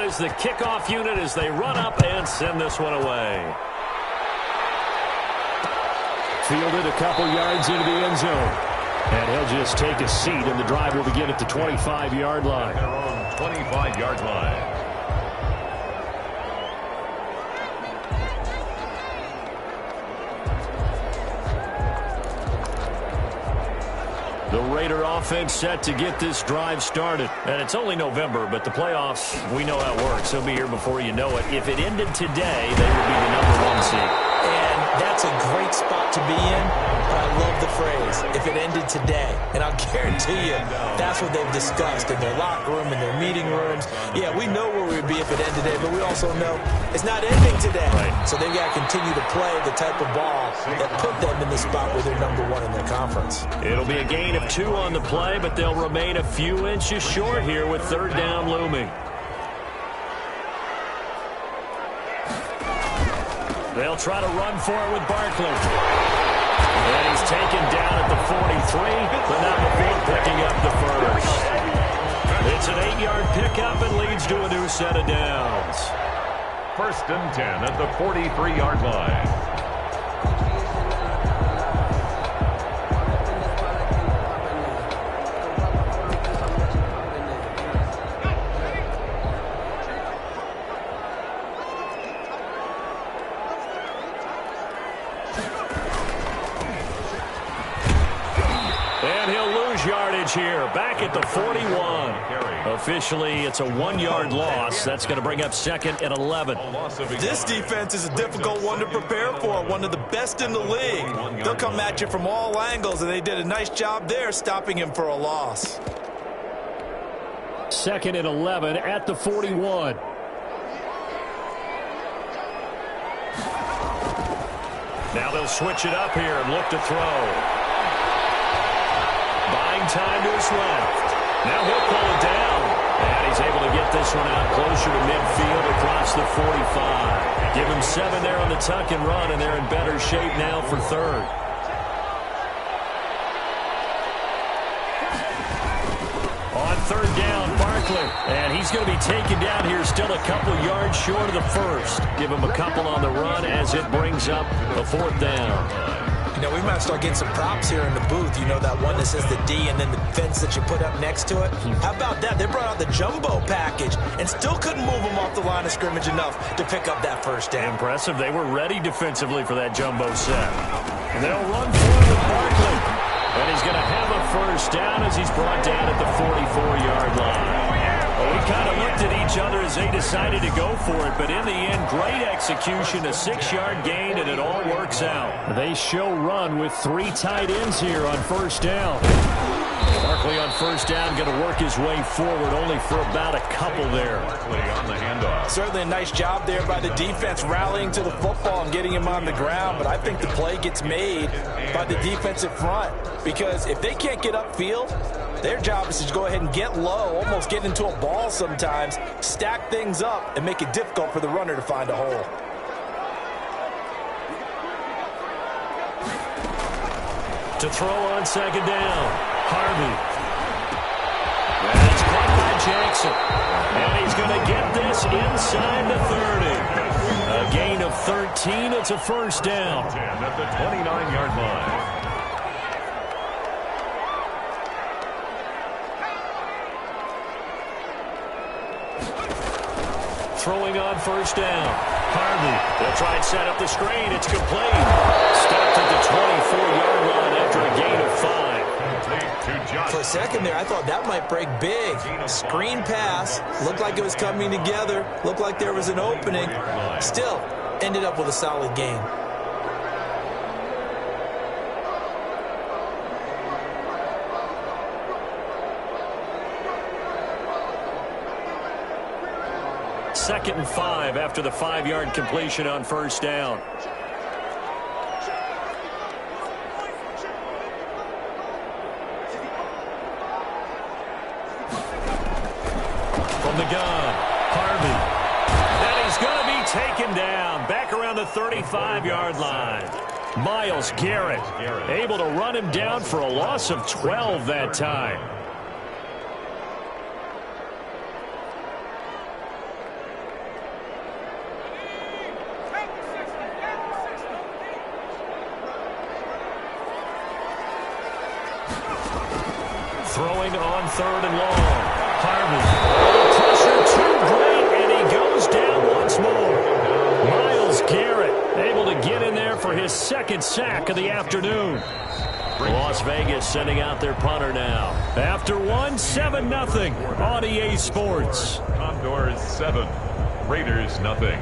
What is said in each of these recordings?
out as the kickoff unit as they run up and send this one away. Fielded a couple yards into the end zone. And he'll just take a seat, and the drive will begin at the 25-yard line. Their own 25-yard line. The Raider offense set to get this drive started. And it's only November, but the playoffs, we know how it works. They'll be here before you know it. If it ended today, they would be the #1 seed. And that's a great spot to be in, but I love the phrase, if it ended today. And I'll guarantee you, that's what they've discussed in their locker room, in their meeting rooms. Yeah, we know where we'd be if it ended today, but we also know it's not ending today. Right. So they've got to continue to play the type of ball that put them in the spot where they're #1 in their conference. It'll be a gain of 2 on the play, but they'll remain a few inches short here with 3rd down looming. They'll try to run for it with Barkley. And he's taken down at the 43, but not before picking up the first. It's an 8-yard pickup and leads to a new set of downs. 1st and 10 at the 43-yard line. Here, back at the 41. Officially, it's a 1-yard loss. That's going to bring up 2nd and 11. This defense is a difficult one to prepare for, one of the best in the league. They'll come at you from all angles, and they did a nice job there stopping him for a loss. 2nd and 11 at the 41. Now they'll switch it up here and look to throw. Buying time to his left. Now he'll pull it down. And he's able to get this one out closer to midfield across the 45. Give him 7 there on the tuck and run, and they're in better shape now for 3rd. On 3rd down, Barkley. And he's going to be taken down here still a couple yards short of the first. Give him a couple on the run as it brings up the 4th down. You know, we might start getting some props here in the booth. You know, that one that says the D and then the fence that you put up next to it. How about that? They brought out the jumbo package and still couldn't move them off the line of scrimmage enough to pick up that 1st down. Impressive. They were ready defensively for that jumbo set. And they'll run for it with Barkley. And he's going to have a 1st down as he's brought down at the 44-yard line. Well, we kind of looked at each other as they decided to go for it, but in the end, great execution, a 6-yard gain, and it all works out. They show run with 3 tight ends here on 1st down. Barkley on 1st down, going to work his way forward, only for about a couple there. Barkley on the handoff. Certainly a nice job there by the defense rallying to the football and getting him on the ground, but I think the play gets made by the defensive front, because if they can't get upfield, their job is to go ahead and get low, almost get into a ball sometimes, stack things up, and make it difficult for the runner to find a hole. To throw on 2nd down, Harvey. And it's caught by Jackson. And he's going to get this inside the 30. A gain of 13. It's a 1st down. 10 at the 29-yard line. Throwing on 1st down. Harvey. They'll try and set up the screen. It's complete. Stopped at the 24-yard line after a gain of 5. For a second there, I thought that might break big. Screen pass. Looked like it was coming together. Looked like there was an opening. Still, ended up with a solid gain. Second and 5 after the 5-yard completion on 1st down. From the gun, Harvey. And he's going to be taken down back around the 35-yard line. Myles Garrett able to run him down for a loss of 12 that time. going on 3rd and long. Harvey, pressure too great, and he goes down once more. Myles Garrett able to get in there for his 2nd sack of the afternoon. Las Vegas sending out their punter now. After 7-0 on EA Sports. Condors 7, Raiders nothing.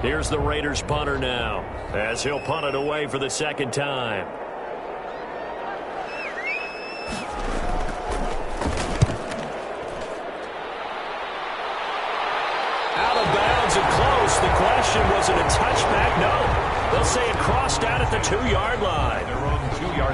Here's the Raiders punter now, as he'll punt it away for the 2nd time. Out of bounds and close. The question, was it a touchback? No. They'll say it crossed out at the 2-yard line.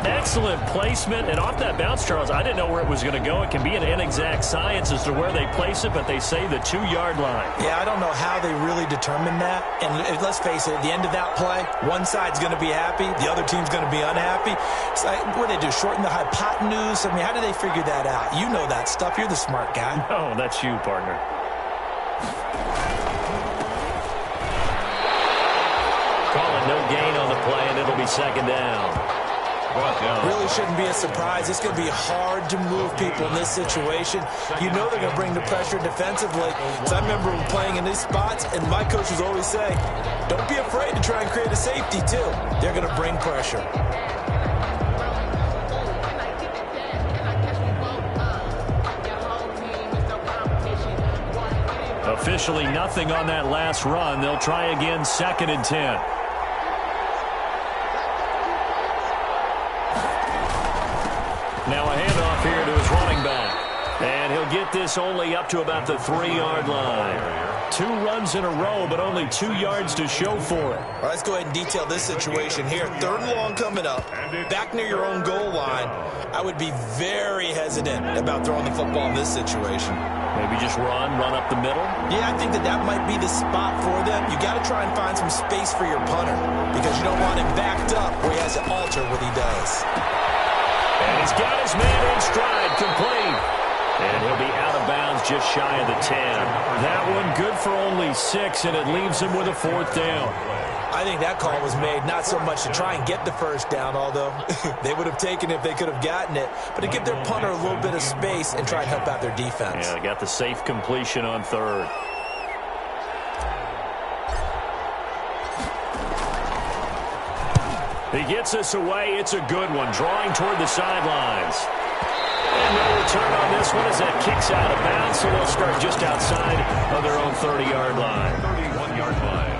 Excellent placement, and off that bounce, Charles, I didn't know where it was going to go. It can be an inexact science as to where they place it, but they say the 2-yard line. Yeah, I don't know how they really determine that. And let's face it, at the end of that play, one side's going to be happy, the other team's going to be unhappy. It's like, what do they do, shorten the hypotenuse? I mean, how do they figure that out? You know that stuff. You're the smart guy. No, that's you, partner. No gain on the play, and it'll be 2nd down. Really shouldn't be a surprise. It's going to be hard to move people in this situation. You know they're going to bring the pressure defensively. So I remember playing in these spots, and my coach was always saying, don't be afraid to try and create a safety, too. They're going to bring pressure. Officially nothing on that last run. They'll try again, 2nd and 10. Now a handoff here to his running back. And he'll get this only up to about the 3-yard line. 2 runs in a row, but only 2 yards to show for it. All right, let's go ahead and detail this situation here. 3rd and long coming up, back near your own goal line. I would be very hesitant about throwing the football in this situation. Maybe just run up the middle? Yeah, I think that might be the spot for them. You got to try and find some space for your punter because you don't want him backed up where he has to alter what he does. And he's got his man in stride, complete. And he'll be out of bounds just shy of the 10. That one good for only 6, and it leaves him with a 4th down. I think that call was made not so much to try and get the 1st down, although they would have taken it if they could have gotten it, but to give their punter a little bit of space and try and help out their defense. Yeah, they got the safe completion on 3rd. He gets us away. It's a good one, drawing toward the sidelines. And no return on this one as that kicks out of bounds, so they'll start just outside of their own 30-yard line. 31-yard line.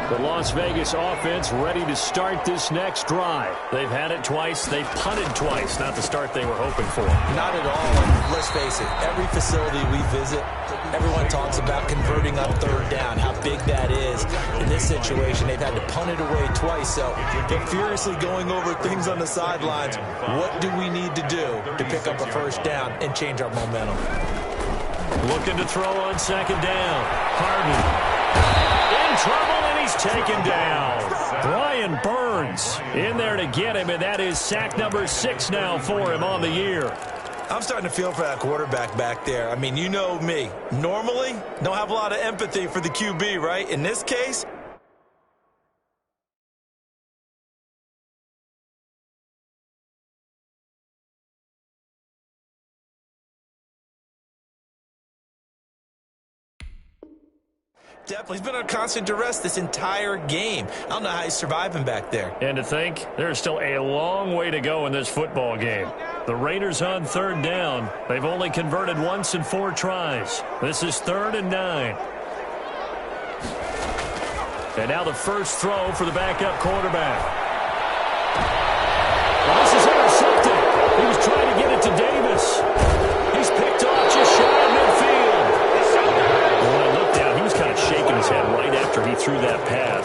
The Las Vegas offense ready to start this next drive. They've had it twice. They've punted twice. Not the start they were hoping for. Not at all. And let's face it, every facility we visit, everyone talks about converting on 3rd down, how big that is. In this situation, they've had to punt it away twice. So they're furiously going over things on the sidelines. What do we need to do to pick up a 1st down and change our momentum? Looking to throw on 2nd down. Harvey in trouble, and he's taken down. Brian Burns in there to get him, and that is sack number 6 now for him on the year. I'm starting to feel for that quarterback back there. I mean, you know me. Normally, don't have a lot of empathy for the QB, right? In this case, definitely. He's been on constant duress this entire game. I don't know how he's surviving back there. And to think, there's still a long way to go in this football game. The Raiders on 3rd down. They've only converted once in 4 tries. This is 3rd and 9. And now the first throw for the backup quarterback. Well, this is intercepted. He was trying to get it to Davis. He's picked off just shy of midfield. And when I looked down, he was kind of shaking his head right after he threw that pass.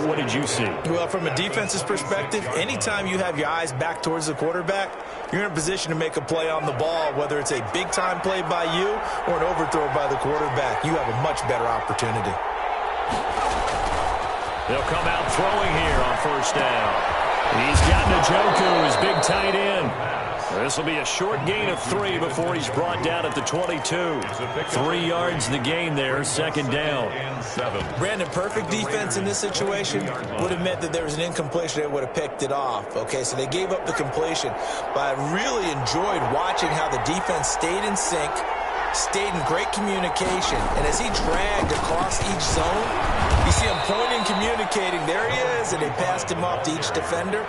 What did you see? Well, from a defense's perspective, anytime you have your eyes back towards the quarterback, you're in a position to make a play on the ball, whether it's a big-time play by you or an overthrow by the quarterback. You have a much better opportunity. They'll come out throwing here on 1st down. He's got Njoku, his big tight end. This will be a short gain of 3 before he's brought down at the 22. 3 yards the gain there, second down. Brandon, perfect defense in this situation would have meant that there was an incompletion. They would have picked it off. Okay, so they gave up the completion. But I really enjoyed watching how the defense stayed in sync, stayed in great communication. And as he dragged across each zone, you see him pointing, communicating. There he is, and they passed him off to each defender.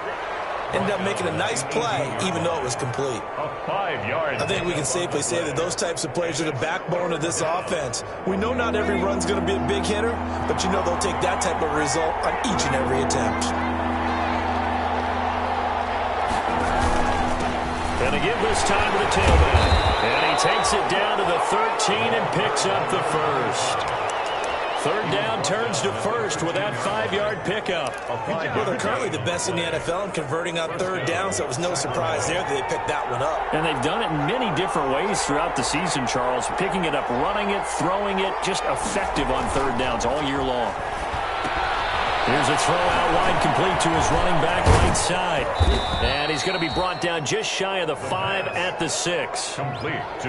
Ended up making a nice play, even though it was complete. I think we can safely say that those types of plays are the backbone of this offense. We know not every run's going to be a big hitter, but you know they'll take that type of result on each and every attempt. And to give this time to the tailback. And he takes it down to the 13 and picks up the first. Third down turns to first with that 5-yard pickup. Well, they're currently the best in the NFL in converting on third down, so it was no surprise there that they picked that one up. And they've done it in many different ways throughout the season, Charles. Picking it up, running it, throwing it, just effective on third downs all year long. Here's a throw out wide, complete to his running back right side. And he's going to be brought down just shy of the 5 at the 6.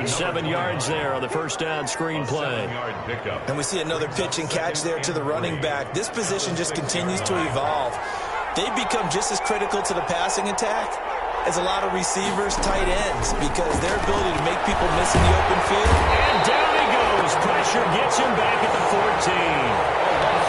7 yards there on the first down screen play. And we see another pitch and catch there to the running back. This position just continues to evolve. They've become just as critical to the passing attack as a lot of receivers, tight ends, because their ability to make people miss in the open field. And down he goes. Pressure gets him back at the 14.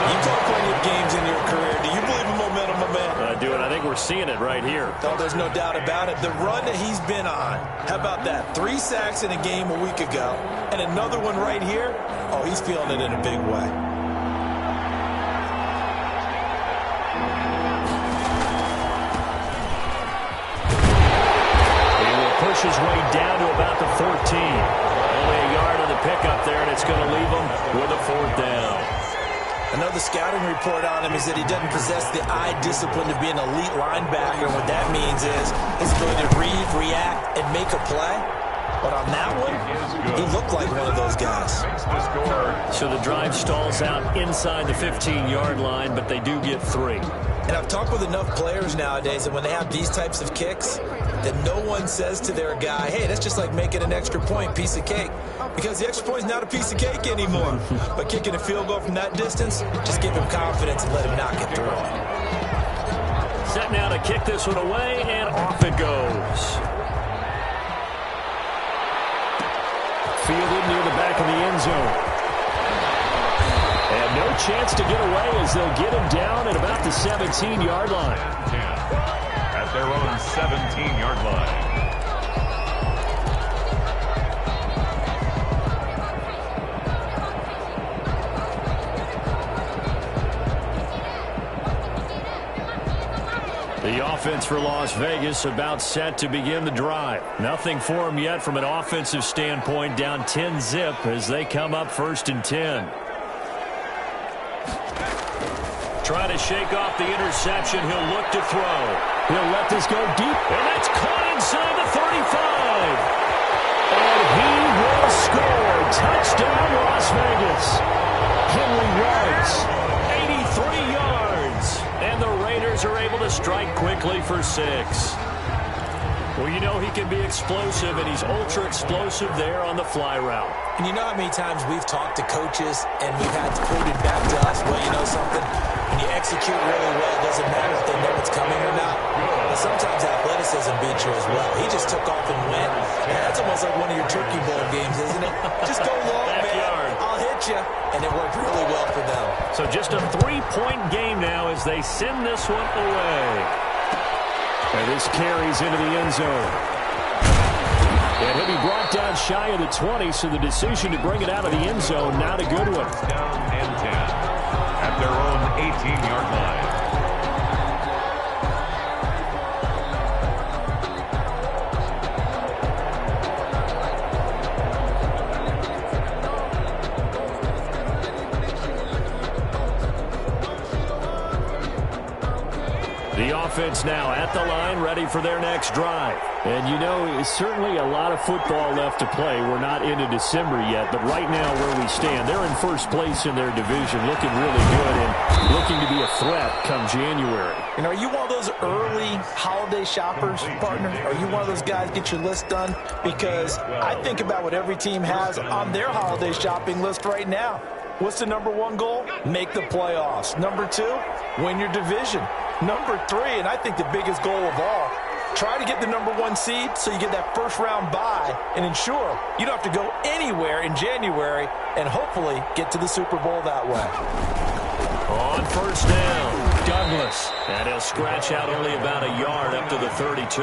You caught plenty of games in your career. Do you believe in momentum, my man? I do, and I think we're seeing it right here. Oh, there's no doubt about it. The run that he's been on, how about that? 3 sacks in a game a week ago, and another one right here. Oh, he's feeling it in a big way. He will push his way down to about the 14. Only a yard on the pickup there, and it's going to leave him with a 4th down. Another scouting report on him is that he doesn't possess the eye discipline to be an elite linebacker. And what that means is his ability to read, react, and make a play. But on that one, he looked like one of those guys. So the drive stalls out inside the 15-yard line, but they do get 3. And I've talked with enough players nowadays that when they have these types of kicks, that no one says to their guy, hey, that's just like making an extra point, piece of cake. Because the extra point is not a piece of cake anymore. But kicking a field goal from that distance, just give him confidence and let him knock it through. Set now to kick this one away, and off it goes. Fielded near the back of the end zone. And no chance to get away as they'll get him down at about the 17-yard line. At their own 17-yard line. The offense for Las Vegas about set to begin the drive. Nothing for them yet from an offensive standpoint, down 10-zip as they come up 1st and 10. Trying to shake off the interception. He'll look to throw. He'll let this go deep, and that's caught inside the 35. And he will score. Touchdown, Las Vegas. Henry Ruggs, 83 yards. And the Raiders are able to strike quickly for 6. Well, you know he can be explosive, and he's ultra-explosive there on the fly route. And you know how many times we've talked to coaches, and we've had quoted back to us, well, you know something? When you execute really well, it doesn't matter if they know it's coming or not. But sometimes athleticism beats you as well. He just took off and went. And that's almost like one of your Turkey Bowl games, isn't it? Just go long, man. I'll hit you. And it worked really well for them. So just a 3-point game now as they send this one away. And this carries into the end zone. And he'll be brought down shy of the 20, so the decision to bring it out of the end zone, not a good one. Down and 10 at their own 18-yard line. The offense now at the line, ready for their next drive. And, you know, it's certainly a lot of football left to play. We're not into December yet, but right now where we stand, they're in first place in their division, looking really good and looking to be a threat come January. And are you one of those early holiday shoppers, partner? Are you one of those guys get your list done? Because I think about what every team has on their holiday shopping list right now. What's the number one goal? Make the playoffs. Number two, win your division. Number three, and I think the biggest goal of all, try to get the number one seed so you get that first round bye and ensure you don't have to go anywhere in January and hopefully get to the Super Bowl that way. On first down, Douglas. And he'll scratch out only about a yard up to the 32.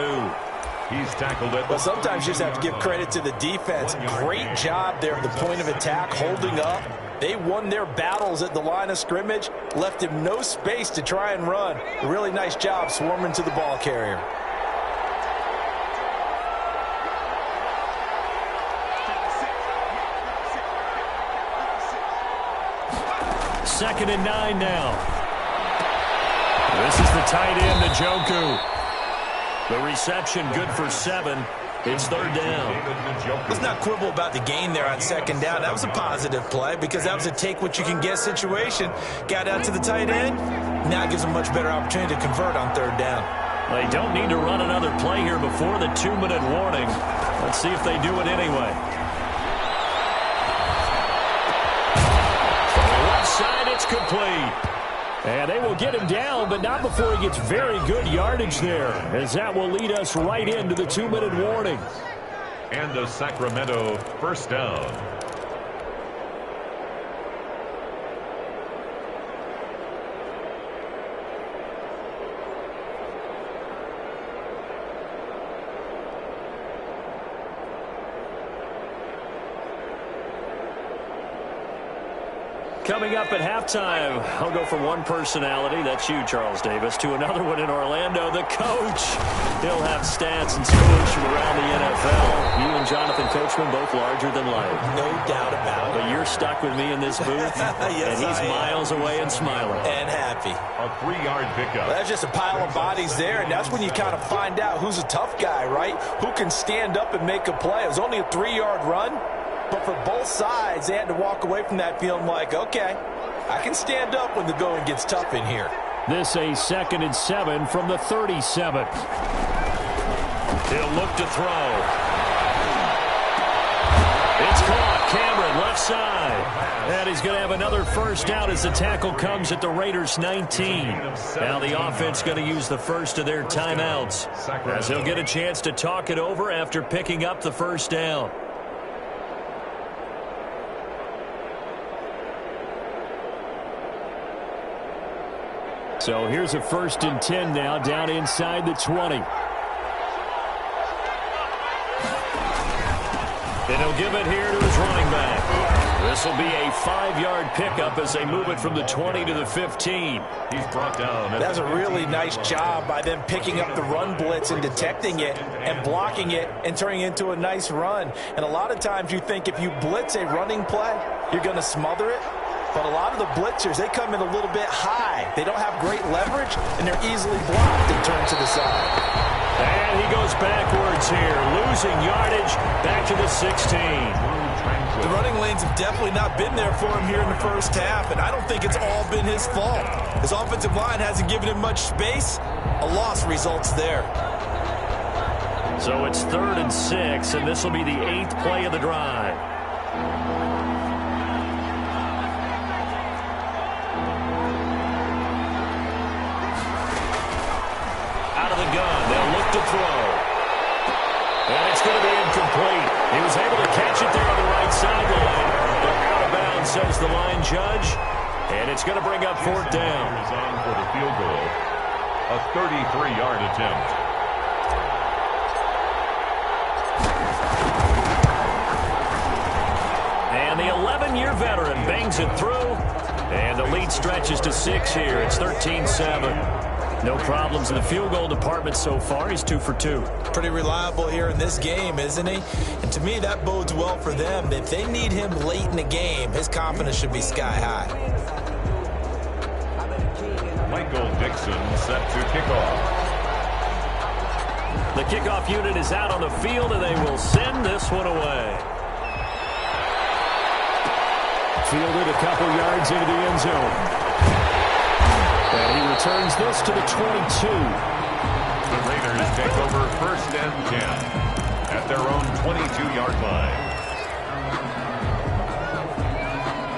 He's tackled it. Well, sometimes you just have to give credit to the defense. Great job there at the point of attack, holding up. They won their battles at the line of scrimmage, left him no space to try and run. A really nice job swarming to the ball carrier. Second and 9 now. This is the tight end, Njoku. The reception good for 7. It's third down. Let's not quibble about the gain there on second down. That was a positive play because that was a take-what-you-can-get situation. Got out to the tight end. Now it gives them a much better opportunity to convert on third down. They don't need to run another play here before the 2-minute warning. Let's see if they do it anyway. Side, it's complete. And they will get him down, but not before he gets very good yardage there, as that will lead us right into the 2-minute warning. And a Sacramento first down. Coming up at halftime, I'll go from one personality, that's you, Charles Davis, to another one in Orlando, the coach. He'll have stats and scores from around the NFL. You and Jonathan Coachman, both larger than life. No doubt about it. But you're stuck with me in this booth, yes, and he's miles away and smiling. And happy. A 3-yard pickup. Well, that's just a pile of bodies there, and that's when you kind of find out who's a tough guy, right? Who can stand up and make a play. It was only a 3-yard run. But for both sides, they had to walk away from that feeling like, okay, I can stand up when the going gets tough in here. This a 2nd and 7 from the 37. He'll look to throw. It's caught. Cameron, left side. And he's going to have another first down as the tackle comes at the Raiders' 19. Now the offense going to use the first of their timeouts, as he'll get a chance to talk it over after picking up the first down. So here's a 1st and 10 now, down inside the 20. And he'll give it here to his running back. This will be a 5-yard pickup as they move it from the 20 to the 15. He's brought down. That's a really nice job by them picking up the run blitz and detecting it and blocking it and turning it into a nice run. And a lot of times you think if you blitz a running play, you're going to smother it. But a lot of the blitzers, they come in a little bit high. They don't have great leverage, and they're easily blocked and turned to the side. And he goes backwards here, losing yardage back to the 16. The running lanes have definitely not been there for him here in the first half, and I don't think it's all been his fault. His offensive line hasn't given him much space. A loss results there. So it's 3rd and 6, and this will be the 8th play of the drive. To throw. And it's going to be incomplete. He was able to catch it there on the right sideline. But out of bounds, says the line judge. And it's going to bring up 4th down. Is on for the field goal. A 33-yard attempt. And the 11-year veteran bangs it through. And the lead stretches to 6 here. It's 13-7. No problems in the field goal department so far. He's 2 for 2. Pretty reliable here in this game, isn't he? And to me, that bodes well for them. If they need him late in the game, his confidence should be sky high. Michael Dixon set to kick off. The kickoff unit is out on the field, and they will send this one away. Fielded a couple yards into the end zone. And he returns this to the 22. The Raiders take over 1st and 10 at their own 22-yard line.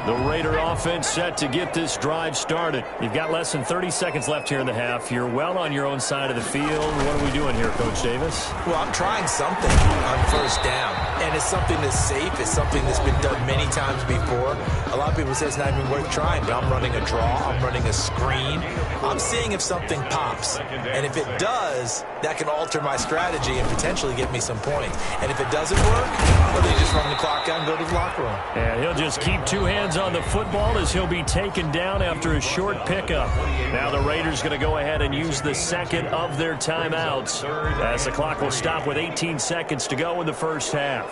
The Raider offense set to get this drive started. You've got less than 30 seconds left here in the half. You're well on your own side of the field. What are we doing here, Coach Davis? Well, I'm trying something on 1st down, and it's something that's safe. It's something that's been done many times before. A lot of people say it's not even worth trying, but I'm running a draw. I'm running a screen. I'm seeing if something pops, and if it does, that can alter my strategy and potentially get me some points. And if it doesn't work, well, they just run the clock out and go to the locker room. And he'll just keep 2 hands on the football as he'll be taken down after a short pickup. Now the Raiders going to go ahead and use the second of their timeouts as the clock will stop with 18 seconds to go in the first half.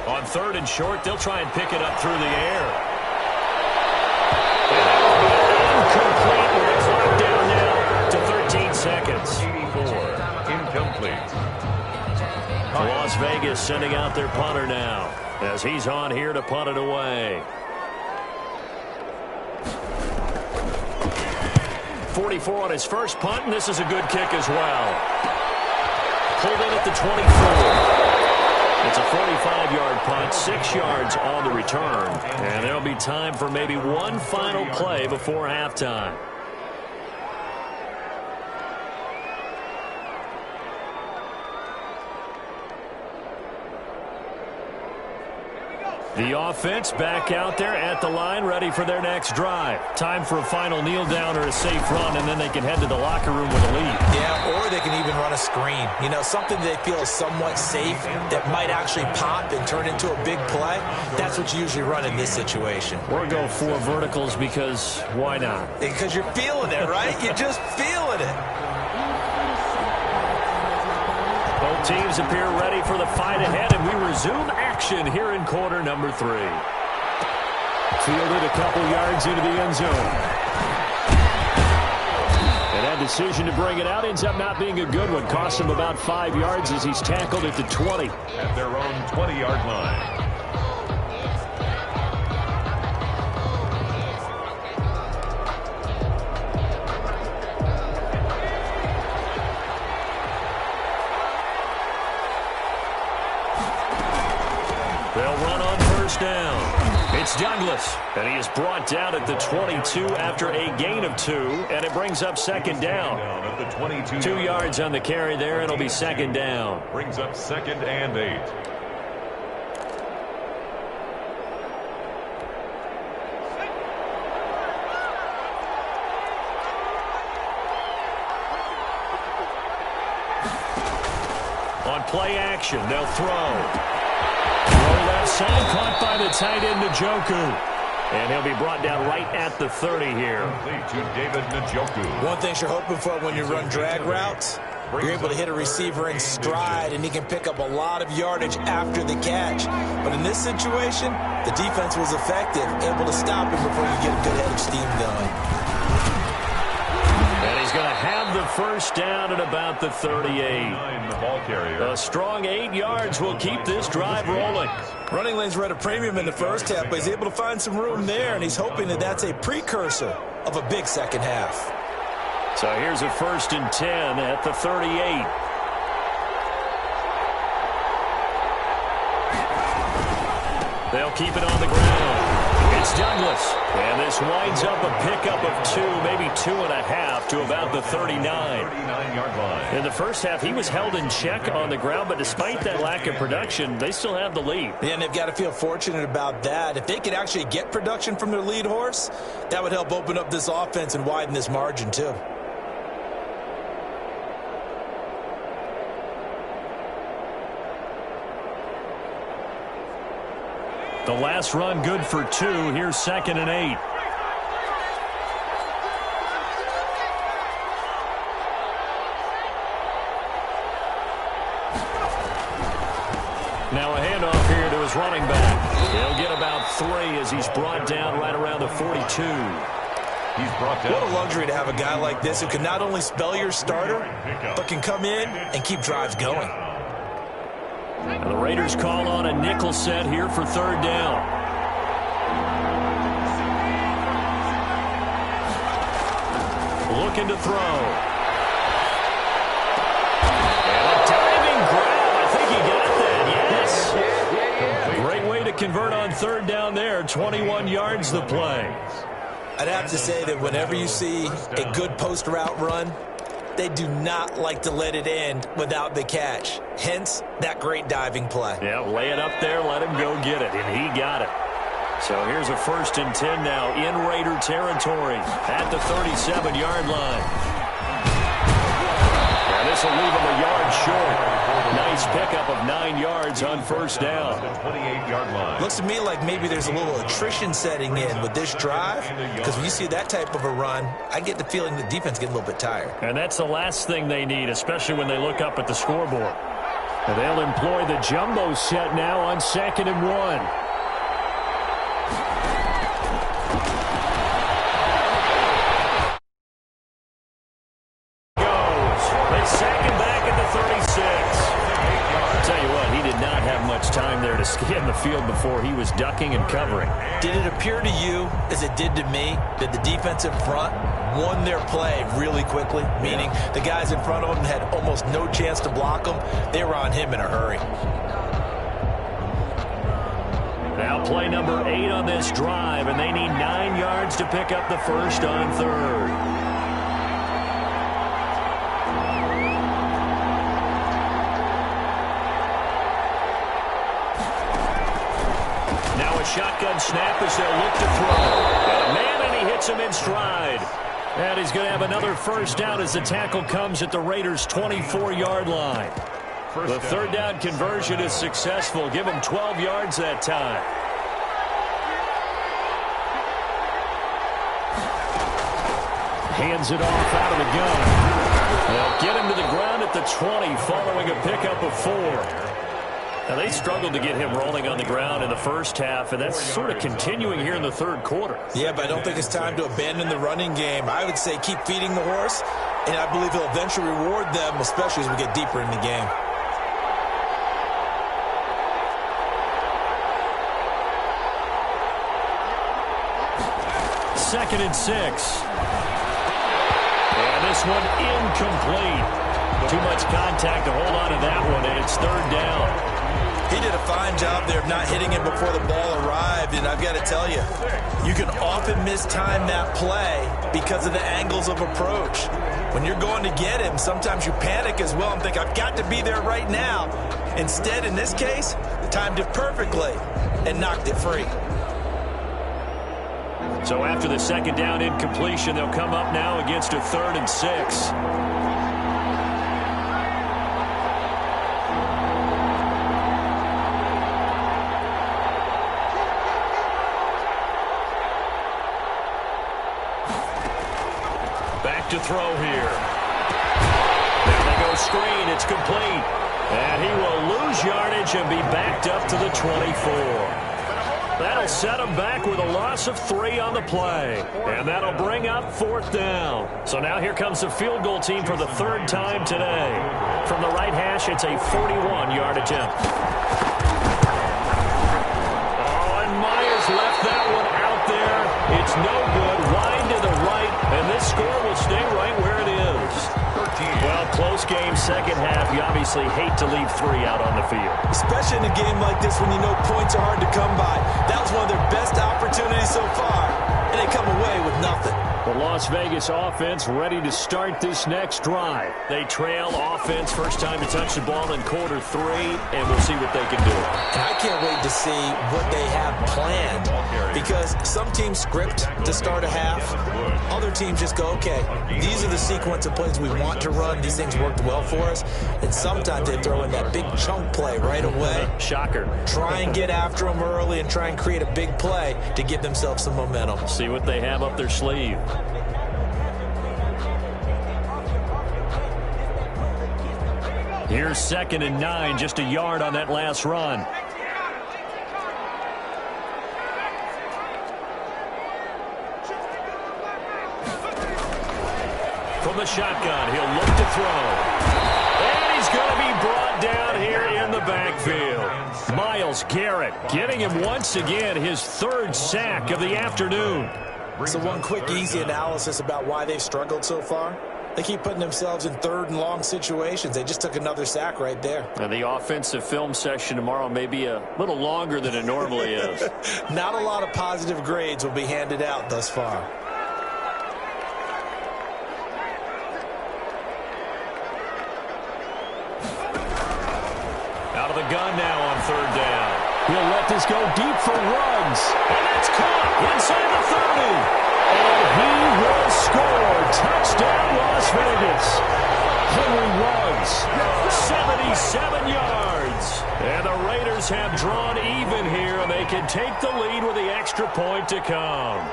On 3rd and short, they'll try and pick it up through the air. Incomplete with the clock down now to 13 seconds. 84, incomplete. Las Vegas sending out their punter now as he's on here to punt it away. 44 on his first punt, and this is a good kick as well. Pulled in at the 24. It's a 45-yard punt, 6 yards on the return, and there'll be time for maybe one final play before halftime. The offense back out there at the line, ready for their next drive. Time for a final kneel down or a safe run, and then they can head to the locker room with a lead. Yeah, or they can even run a screen. You know, something they feel is somewhat safe that might actually pop and turn into a big play. That's what you usually run in this situation. Or go 4 verticals because why not? Because you're feeling it, right? You're just feeling it. Both teams appear ready for the fight ahead, and we resume action here in quarter number 3. Fielded a couple yards into the end zone. And that decision to bring it out ends up not being a good one. Costs him about 5 yards as he's tackled at the 20. At their own 20-yard line. They'll run on 1st down. It's Douglas, and he is brought down at the 22 after a gain of 2, and it brings up 2nd down. At the 22 2 yards on the carry there, it'll be 2nd down. Brings up 2nd and 8. On play action, they'll throw. Throw left side, caught by the tight end, Njoku. And he'll be brought down right at the 30 here. Complete to David Njoku. One thing you're hoping for when you run drag routes, you're able to hit a receiver in stride, and he can pick up a lot of yardage after the catch. But in this situation, the defense was effective, able to stop him before you get a good head of steam going. And he's going to have the 1st down at about the 38. The ball carrier. A strong 8 yards will keep this drive rolling. Running lanes were at a premium in the first half, but he's able to find some room there, and he's hoping that that's a precursor of a big second half. So here's a 1st and 10 at the 38. They'll keep it on the ground. It's Douglas. And this winds up a pickup of 2, maybe 2.5 to about the 39. 39-yard line. In the first half, he was held in check on the ground, but despite that lack of production, they still have the lead. Yeah, and they've got to feel fortunate about that. If they could actually get production from their lead horse, that would help open up this offense and widen this margin too. The last run good for 2. Here's 2nd and 8. Now a handoff here to his running back. He'll get about 3 as he's brought down right around the 42. He's brought down. What a luxury to have a guy like this who can not only spell your starter, but can come in and keep drives going. And the Raiders call on a nickel set here for third down. Looking to throw. And a diving grab. I think he got that, yes. Great way to convert on third down there. 21 yards the play. I'd have to say that whenever you see a good post route run, they do not like to let it end without the catch. Hence, that great diving play. Yeah, lay it up there, let him go get it, and he got it. So here's a 1st and 10 now in Raider territory at the 37-yard line. And this will leave him a yard short. Nice pickup of 9 yards on first down. 28-yard line. Looks to me like maybe there's a little attrition setting in with this drive, because when you see that type of a run, I get the feeling the defense getting a little bit tired. And that's the last thing they need, especially when they look up at the scoreboard. And they'll employ the jumbo set now on 2nd and 1. Time there to scan the field before he was ducking and covering. Did it appear to you, as it did to me, that the defensive front won their play really quickly? Meaning the guys in front of him had almost no chance to block him. They were on him in a hurry. Now play number 8 on this drive, and they need 9 yards to pick up the first on third. Shotgun snap as they'll look to throw. Got a man, and he hits him in stride. And he's going to have another first down as the tackle comes at the Raiders' 24-yard line. The third down conversion is successful. Give him 12 yards that time. Hands it off out of the gun. They'll get him to the ground at the 20 following a pickup of 4. Now, they struggled to get him rolling on the ground in the first half, and that's sort of continuing here in the third quarter. Yeah, but I don't think it's time to abandon the running game. I would say keep feeding the horse, and I believe he'll eventually reward them, especially as we get deeper in the game. Second and 6. And this one incomplete. Too much contact to hold on to that one, and it's third down. He did a fine job there of not hitting him before the ball arrived, and I've got to tell you, you can often mistime that play because of the angles of approach. When you're going to get him, sometimes you panic as well and think, I've got to be there right now. Instead, in this case, timed it perfectly and knocked it free. So after the second down incompletion, they'll come up now against a 3rd and 6. To throw here. Now they go screen. It's complete. And he will lose yardage and be backed up to the 24. That'll set him back with a loss of 3 on the play. And that'll bring up 4th down. So now here comes the field goal team for the 3rd time today. From the right hash, it's a 41-yard attempt. Oh, and Myers left that one out there. It's no good. Wide to the right. And this score will stay right where it is. Well, close game, second half. You obviously hate to leave 3 out on the field. Especially in a game like this when you know points are hard to come by. That was one of their best opportunities so far, and they come away with nothing. The Las Vegas offense ready to start this next drive. They trail offense, first time to touch the ball in quarter 3, and we'll see what they can do. And I can't wait to see what they have planned, because some teams script to start a half. Other teams just go, okay, these are the sequence of plays we want to run. These things worked well for us. And sometimes they throw in that big chunk play right away. Shocker. Try and get after them early and try and create a big play to give themselves some momentum. See what they have up their sleeve. Here's 2nd and 9, just a yard on that last run. From the shotgun, he'll look to throw. And he's going to be brought down here in the backfield. Myles Garrett getting him once again his third sack of the afternoon. So one quick, easy analysis about why they've struggled so far. They keep putting themselves in third and long situations. They just took another sack right there. And the offensive film session tomorrow may be a little longer than it normally is. Not a lot of positive grades will be handed out thus far. Out of the gun now on third down. He'll let this go deep for Ruggs. And that's caught inside the 30. And he will score. Touchdown, Las Vegas. Henry Ruggs, 77 yards. And the Raiders have drawn even here, and they can take the lead with the extra point to come.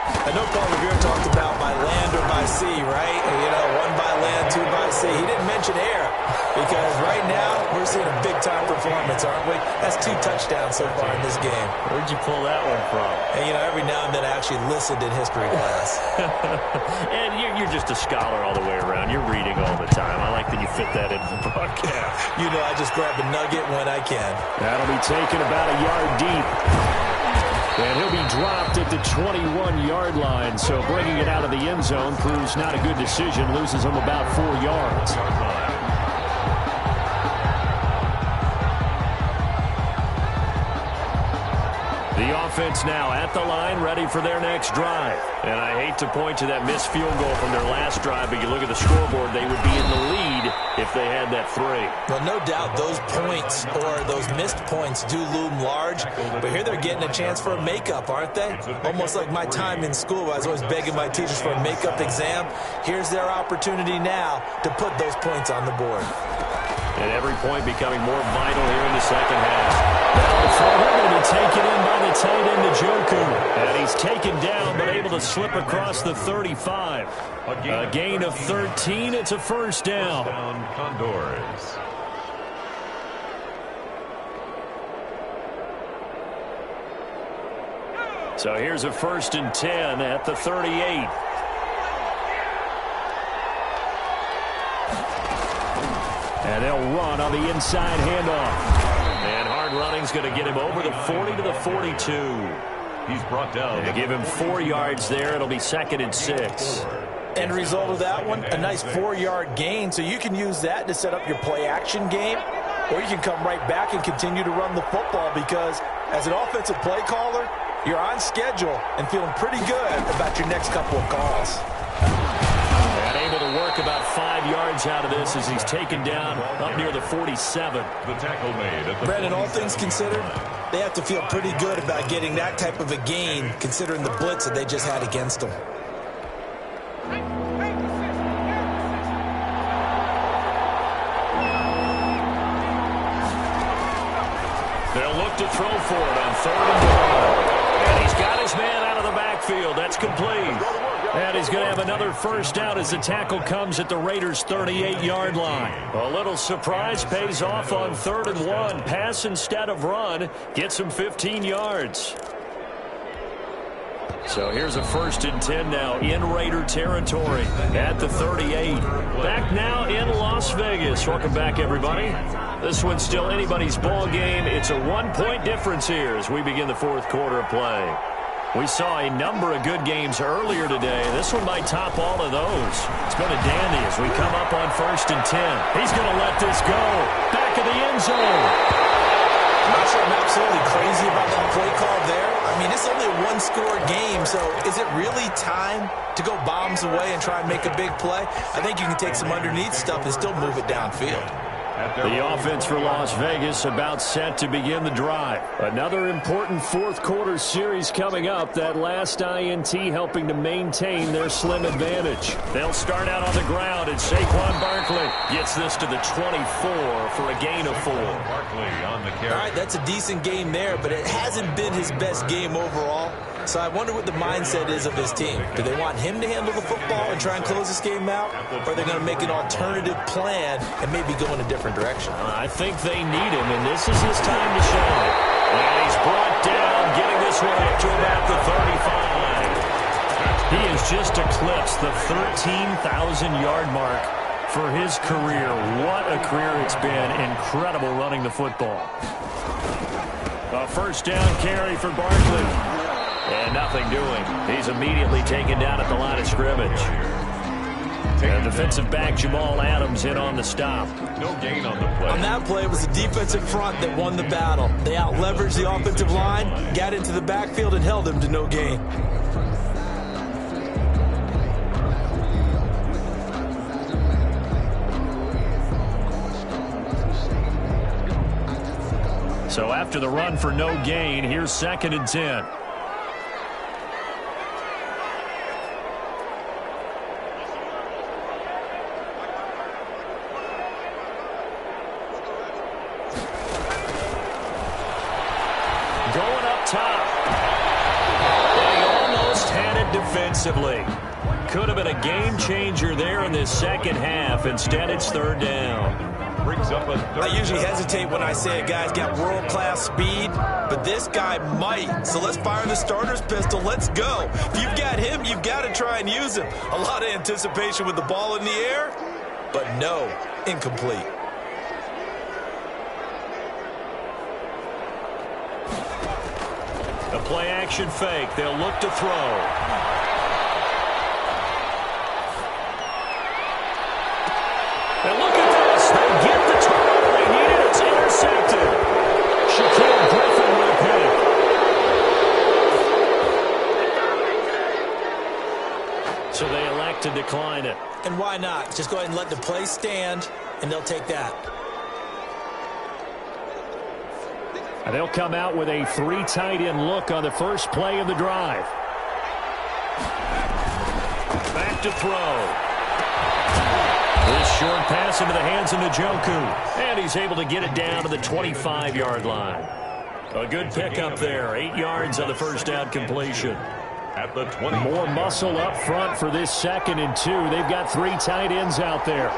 I know Paul Revere talked about by land or by sea, right? You know, one by land, two by sea. He didn't mention air because right now we're seeing a big-time performance, aren't we? That's 2 touchdowns so far in this game. Where'd you pull that one from? And, you know, every now and then I actually listened in history class. And you're just a scholar all the way around. You're reading all the time. I like that you fit that into the broadcast. You know, I just grab a nugget when I can. That'll be taken about a yard deep. And he'll be dropped at the 21-yard line. So bringing it out of the end zone proves not a good decision. Loses him about 4 yards. The offense now at the line, ready for their next drive. And I hate to point to that missed field goal from their last drive, but you look at the scoreboard, they would be in the lead if they had that 3. Well, no doubt those points or those missed points do loom large, but here they're getting a chance for a makeup, aren't they? Almost like my time in school, I was always begging my teachers for a makeup exam. Here's their opportunity now to put those points on the board. And every point becoming more vital here in the second half. Now they're going to be taken in by the tight end, Njoku. And he's taken down, but able to slip across the 35. A gain of 13. It's a first down. Condors. So here's a 1st and 10 at the 38. And they'll run on the inside handoff. And hard running's going to get him over the 40 to the 42. He's brought down. They give him 4 yards there. It'll be 2nd and 6. End result of that one, a nice 4-yard gain. So you can use that to set up your play-action game, or you can come right back and continue to run the football because as an offensive play caller, you're on schedule and feeling pretty good about your next couple of calls. And able to work about 5 yards out of this as he's taken down up near the 47. The tackle made at the Brandon, all things considered, they have to feel pretty good about getting that type of a gain considering the blitz that they just had against them. They'll look to throw for it on 3rd and 1. And he's got his man out of the backfield. That's complete. And he's going to have another first down as the tackle comes at the Raiders' 38-yard line. A little surprise pays off on 3rd and 1. Pass instead of run. Gets him 15 yards. So here's a 1st and 10 now in Raider territory at the 38. Back now in Las Vegas. Welcome back, everybody. This one's still anybody's ball game. It's a 1-point difference here as we begin the 4th quarter of play. We saw a number of good games earlier today. This one might top all of those. It's been a dandy as we come up on 1st and 10. He's going to let this go. Back of the end zone. I'm not sure I'm absolutely crazy about that play call there. I mean, it's only a 1-score game, so is it really time to go bombs away and try and make a big play? I think you can take some underneath stuff and still move it downfield. The offense for Las Vegas about set to begin the drive. Another important 4th quarter series coming up. That last INT helping to maintain their slim advantage. They'll start out on the ground, and Saquon Barkley gets this to the 24 for a gain of 4. Barkley on the carry. All right, that's a decent game there, but it hasn't been his best game overall. So I wonder what the mindset is of his team. Do they want him to handle the football and try and close this game out? Or are they going to make an alternative plan and maybe go in a different direction? I think they need him, and this is his time to shine. And he's brought down, getting this one up to about the 35. He has just eclipsed the 13,000-yard mark for his career. What a career it's been. Incredible running the football. A first down carry for Barkley. And nothing doing. He's immediately taken down at the line of scrimmage. And defensive back Jamal Adams in on the stop. No gain on the play. On that play, it was the defensive front that won the battle. They out-leveraged the offensive line, got into the backfield, and held him to no gain. So after the run for no gain, here's 2nd and 10. Going up top. And he almost had it defensively. Could have been a game changer there in this second half. Instead, it's 3rd down. Brings up a third. I usually hesitate when I say a guy's got world-class speed, but this guy might. So let's fire the starter's pistol. Let's go. If you've got him, you've got to try and use him. A lot of anticipation with the ball in the air, but no, incomplete. A play-action fake. They'll look to throw. And look at this. They get the turnover they needed. It's intercepted. Shaquille Griffin with a pick. So they elect to decline it. And why not? Just go ahead and let the play stand, and they'll take that. And they'll come out with a 3 tight end look on the first play of the drive. Back to throw. This short pass into the hands of Njoku. And he's able to get it down to the 25-yard line. A good pickup there. 8 yards on the first down completion. At the 20. More muscle up front for this 2nd and 2. They've got 3 tight ends out there.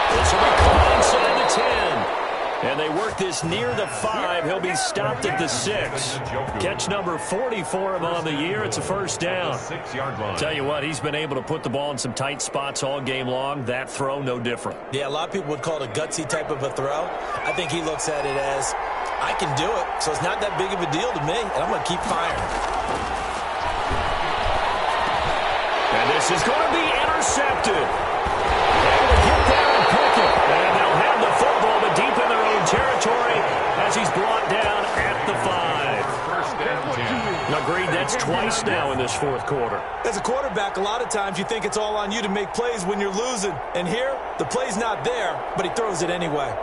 This will be caught inside the 10. And they work this near the 5. He'll be stopped at the 6. Catch number 40 for him on the year. It's a first down. 6-yard line. Tell you what, he's been able to put the ball in some tight spots all game long. That throw, no different. Yeah, a lot of people would call it a gutsy type of a throw. I think he looks at it as, I can do it, so it's not that big of a deal to me, and I'm going to keep firing. And this is going to be intercepted. Able to get there and pick it. And they'll have the football, but deep in their own territory as he's brought down at the 5. First and 10. Agreed, that's twice now in this 4th quarter. As a quarterback, a lot of times you think it's all on you to make plays when you're losing. And here, the play's not there, but he throws it anyway.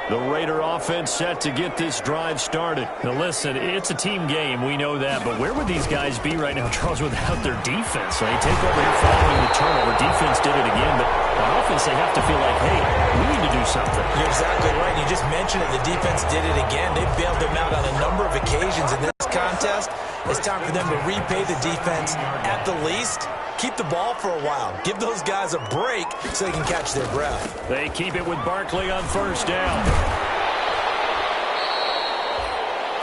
The Raider offense set to get this drive started. Now listen, it's a team game, we know that, but where would these guys be right now, Charles, without their defense? They take over here following the turnover. Defense did it again, but on offense they have to feel like, hey, we need to do something. You're exactly right. You just mentioned it. The defense did it again. They bailed them out on a number of occasions in this contest. It's time for them to repay the defense at the least. Keep the ball for a while. Give those guys a break so they can catch their breath. They keep it with Barkley on first down.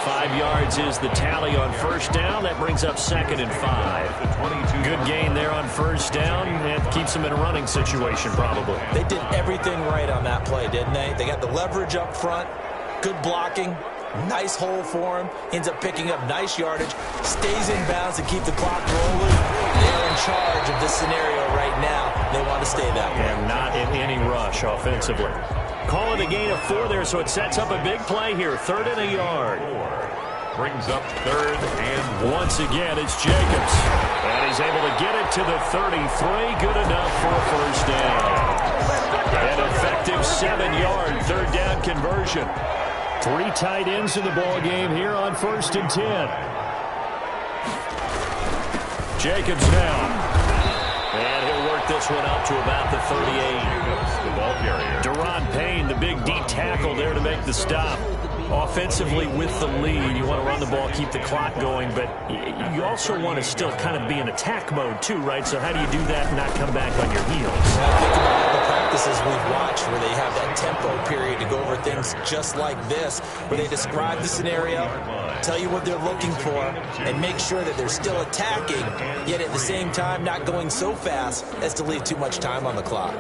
5 yards is the tally on first down. That brings up 2nd and 5. Good gain there on first down. That keeps them in a running situation probably. They did everything right on that play, didn't they? They got the leverage up front, good blocking, nice hole for him, ends up picking up nice yardage, stays in bounds to keep the clock rolling. They're in charge of this scenario right now. They want to stay that way. And not in any rush offensively. Call it a gain of 4 there, so it sets up a big play here. 3rd and a yard. Brings up 3rd and 1. Once again, it's Jacobs. And he's able to get it to the 33. Good enough for a first down. An effective 7-yard 3rd down conversion. 3 tight ends in the ball game here on 1st and 10. Jacobs now. And he'll work this one out to about the 38. The ball carrier. Deron Payne, the big D tackle there to make the stop. Offensively with the lead, you want to run the ball, keep the clock going, but you also want to still kind of be in attack mode too, right? So how do you do that and not come back on your heels? Think about all the practices we've watched where they have that tempo period to go over things just like this, where they describe the scenario, tell you what they're looking for, and make sure that they're still attacking, yet at the same time not going so fast as to leave too much time on the clock.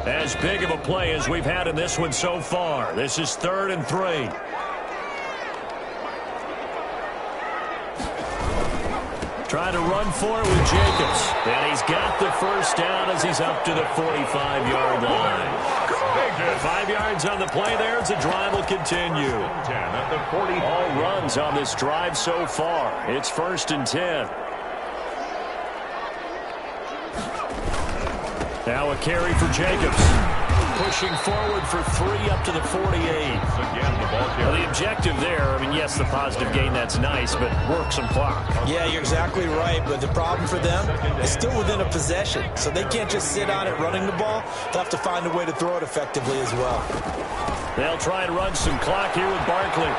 As big of a play as we've had in this one so far. This is 3rd and 3. Trying to run for it with Jacobs. And he's got the first down as he's up to the 45-yard line. 5 yards on the play there as the drive will continue. All runs on this drive so far. It's 1st and 10. Now a carry for Jacobs. Pushing forward for 3 up to the 48. Again, the ball Well, the objective there, I mean, yes, the positive gain, that's nice, but work some clock. Yeah, you're exactly right, but the problem for them is still within a possession, so they can't just sit on it running the ball. They'll have to find a way to throw it effectively as well. They'll try and run some clock here with Barkley.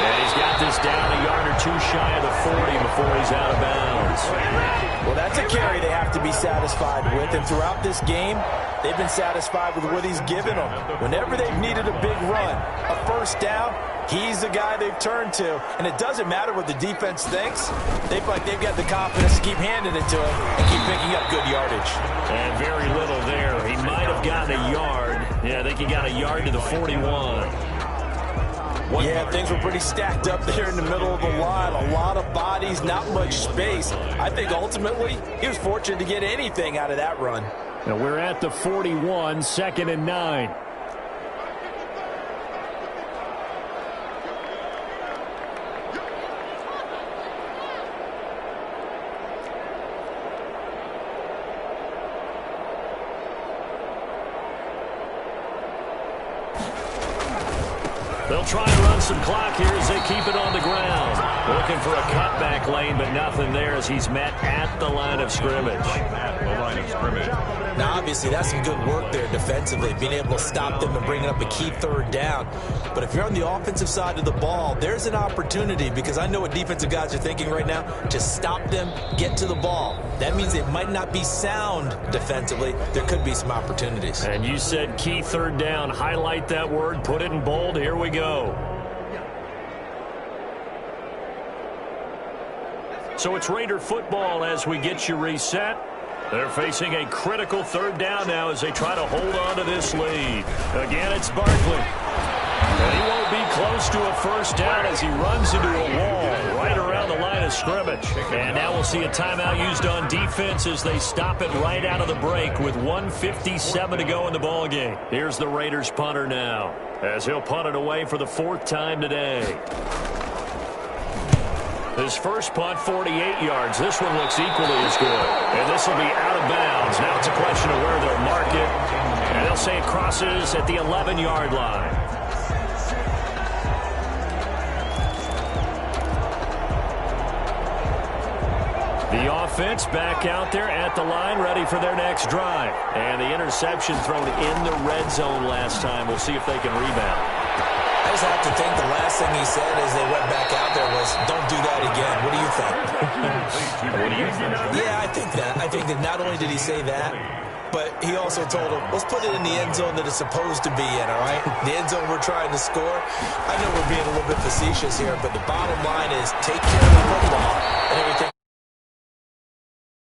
And he's got this down a yard or two shy of the 40 before he's out of bounds. Well, that's a carry they have to be satisfied with, and throughout this game, they've been satisfied with what he's given them. Whenever they've needed a big run, a first down, he's the guy they've turned to. And it doesn't matter what the defense thinks. They feel like they've got the confidence to keep handing it to him and keep picking up good yardage. And very little there. He might have gotten a yard. Yeah, I think he got a yard to the 41. Yeah, things were pretty stacked up there in the middle of the line. A lot of bodies, not much space. I think ultimately he was fortunate to get anything out of that run. Now we're at the 41, 2nd and 9. They'll try and run some clock here as they keep it on the ground. Looking for a cutback lane, but nothing there as he's met at the line of scrimmage. Now, obviously, that's some good work there defensively, being able to stop them and bringing up a key 3rd down. But if you're on the offensive side of the ball, there's an opportunity, because I know what defensive guys are thinking right now. Just stop them, get to the ball. That means it might not be sound defensively. There could be some opportunities. And you said key 3rd down. Highlight that word, put it in bold. Here we go. So it's Raider football as we get you reset. They're facing a critical 3rd down now as they try to hold on to this lead. Again, it's Barkley. And he won't be close to a first down as he runs into a wall right around the line of scrimmage. And now we'll see a timeout used on defense as they stop it right out of the break with 1:57 to go in the ballgame. Here's the Raiders punter now as he'll punt it away for the 4th time today. His first punt, 48 yards. This one looks equally as good. And this will be out of bounds. Now it's a question of where they'll mark it. And they'll say it crosses at the 11-yard line. The offense back out there at the line, ready for their next drive. And the interception thrown in the red zone last time. We'll see if they can rebound. I just have to think the last thing he said as they went back out there was, don't do that again. What do you think? What do you think? Yeah, I think that. I think that not only did he say that, but he also told him, let's put it in the end zone that it's supposed to be in, all right? The end zone we're trying to score. I know we're being a little bit facetious here, but the bottom line is take care of the football and everything.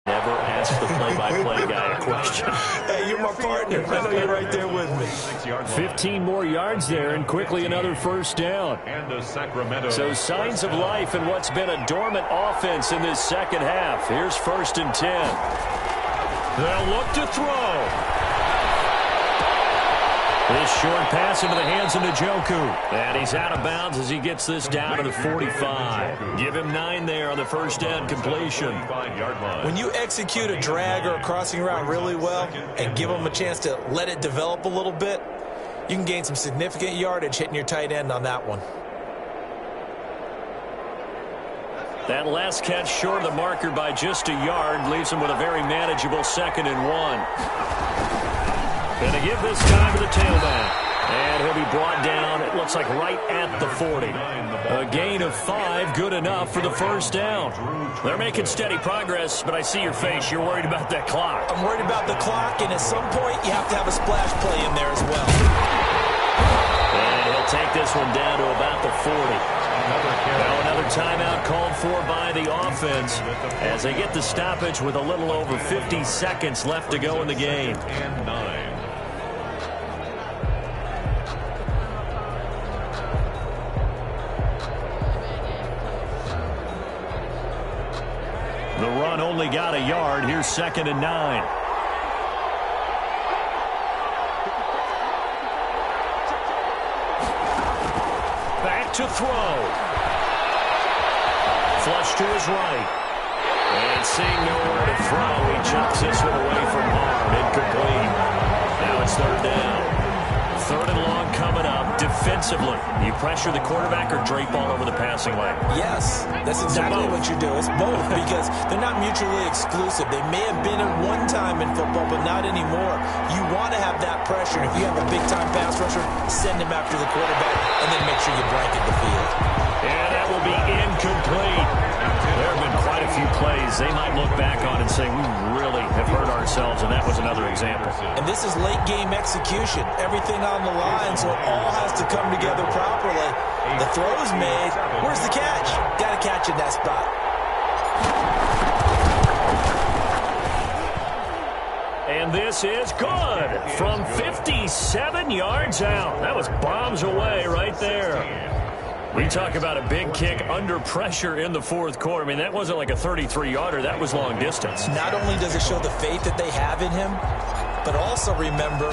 Never ask the play-by-play guy a question. Hey, you're my partner. I know you're right there with me. 15 more yards there and quickly another first down. So signs of life in what's been a dormant offense in this second half. Here's 1st and 10. They'll look to throw. This short pass into the hands of Njoku. And he's out of bounds as he gets this down to the 45. Give him 9 there on the first down completion. When you execute a drag or a crossing route really well and give them a chance to let it develop a little bit, you can gain some significant yardage hitting your tight end on that one. That last catch short of the marker by just a yard leaves him with a very manageable 2nd and 1. Going to give this time to the tailback. And he'll be brought down, it looks like, right at the 40. A gain of 5, good enough for the first down. They're making steady progress, but I see your face. You're worried about that clock. I'm worried about the clock, and at some point, you have to have a splash play in there as well. And he'll take this one down to about the 40. Now another timeout called for by the offense as they get the stoppage with a little over 50 seconds left to go in the game. And 9. The run only got a yard. Here's 2nd and 9. Back to throw. Flush to his right. And seeing nowhere to throw, he jumps this one away from home. Incomplete. Now it's 3rd down. 3rd and long coming up. Defensively, you pressure the quarterback or drape all over the passing lane? Yes, that's exactly what you do. It's both because they're not mutually exclusive. They may have been at one time in football, but not anymore. You want to have that pressure. If you have a big-time pass rusher, send him after the quarterback and then make sure you blanket the field. And that will be incomplete. There have been quite a few plays they might look back on and say, we really have hurt ourselves, and that was another example. And this is late-game execution. Everything on the line, so it all has to come together properly. The throw's made. Where's the catch? Got to catch in that spot. And this is good from 57 yards out. That was bombs away right there. We talk about a big kick under pressure in the 4th quarter. I mean, that wasn't like a 33-yarder. That was long distance. Not only does it show the faith that they have in him, but also remember,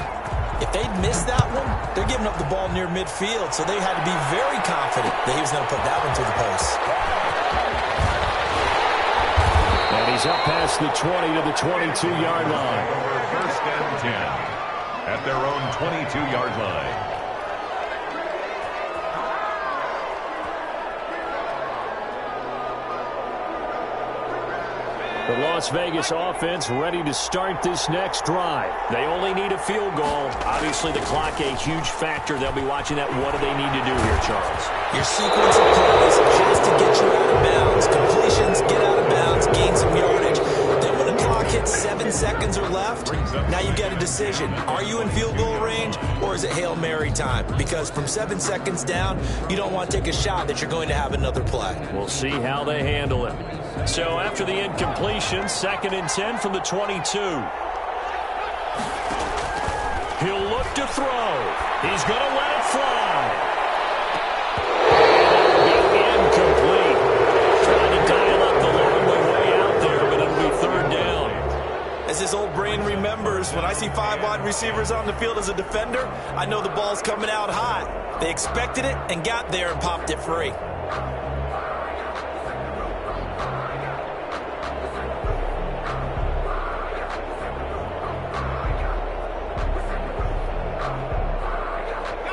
if they'd missed that one, they're giving up the ball near midfield, so they had to be very confident that he was going to put that one through the post. And he's up past the 20 to the 22-yard line. 1st and 10 at their own 22-yard line. The Las Vegas offense ready to start this next drive. They only need a field goal. Obviously, the clock a huge factor. They'll be watching that. What do they need to do here, Charles? Your sequence of plays has to get you out of bounds. Completions, get out of bounds, gain some yardage. Then when the clock hits 7 seconds or left, now you get a decision. Are you in field goal range, or is it Hail Mary time? Because from 7 seconds down, you don't want to take a shot that you're going to have another play. We'll see how they handle it. So after the incompletion, 2nd and 10 from the 22. He'll look to throw. He's going to let it fly. Incomplete. Trying to dial up the long way out there, but it'll be 3rd down. As his old brain remembers, when I see 5 wide receivers on the field as a defender, I know the ball's coming out hot. They expected it and got there and popped it free.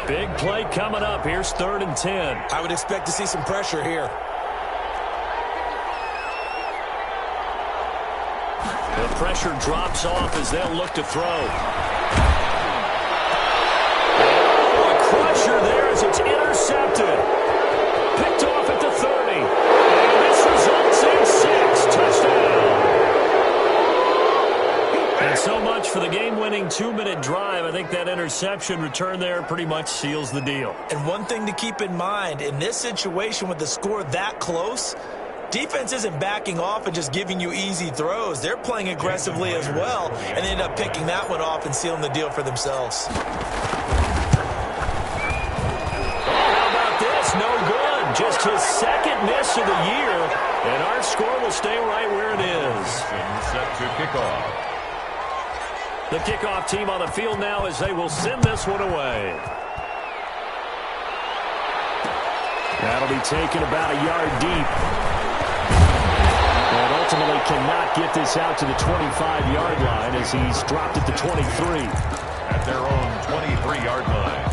Big play coming up. Here's 3rd and 10. I would expect to see some pressure here. The pressure drops off as they'll look to throw. Oh, a crusher there as it's intercepted. Picked off at the 30. And this results in 6. Touchdown. And so much for the game-winning 2-minute drive. I think that interception return there pretty much seals the deal. And one thing to keep in mind, in this situation with the score that close, defense isn't backing off and just giving you easy throws. They're playing aggressively as well, and they end up picking that one off and sealing the deal for themselves. Oh, how about this? No good. Just his 2nd miss of the year, and our score will stay right where it is. Set to kick off. The kickoff team on the field now as they will send this one away. That'll be taken about a yard deep. And ultimately cannot get this out to the 25-yard line as he's dropped at the 23. At their own 23-yard line.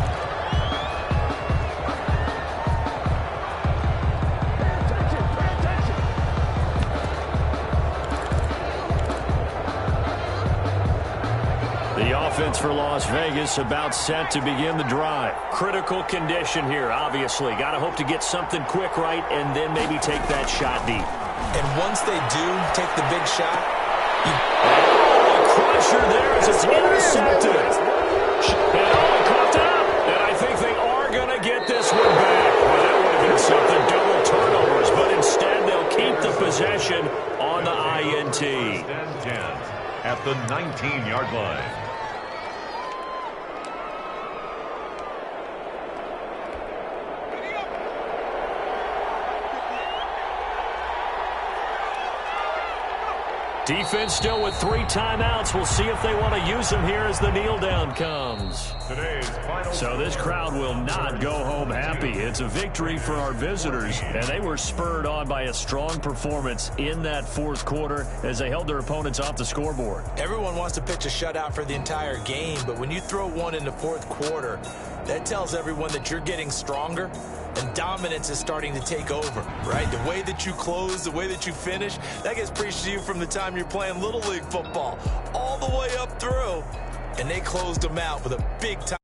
The offense for Las Vegas, about set to begin the drive. Critical condition here, obviously. Got to hope to get something quick right and then maybe take that shot deep. And once they do take the big shot, a crusher there as it's intercepted. And caught out. And I think they are going to get this one back. Well, that would have been something. Double turnovers. But instead, they'll keep the possession on the INT. At the 19-yard line. Defense still with 3 timeouts. We'll see if they want to use them here as the kneel down comes. So this crowd will not go home happy. It's a victory for our visitors, and they were spurred on by a strong performance in that fourth quarter as they held their opponents off the scoreboard. Everyone wants to pitch a shutout for the entire game, but when you throw one in the fourth quarter, that tells everyone that you're getting stronger and dominance is starting to take over, right? The way that you close, the way that you finish, that gets preached to you from the time you're playing Little League football all the way up through. And they closed them out with a big time.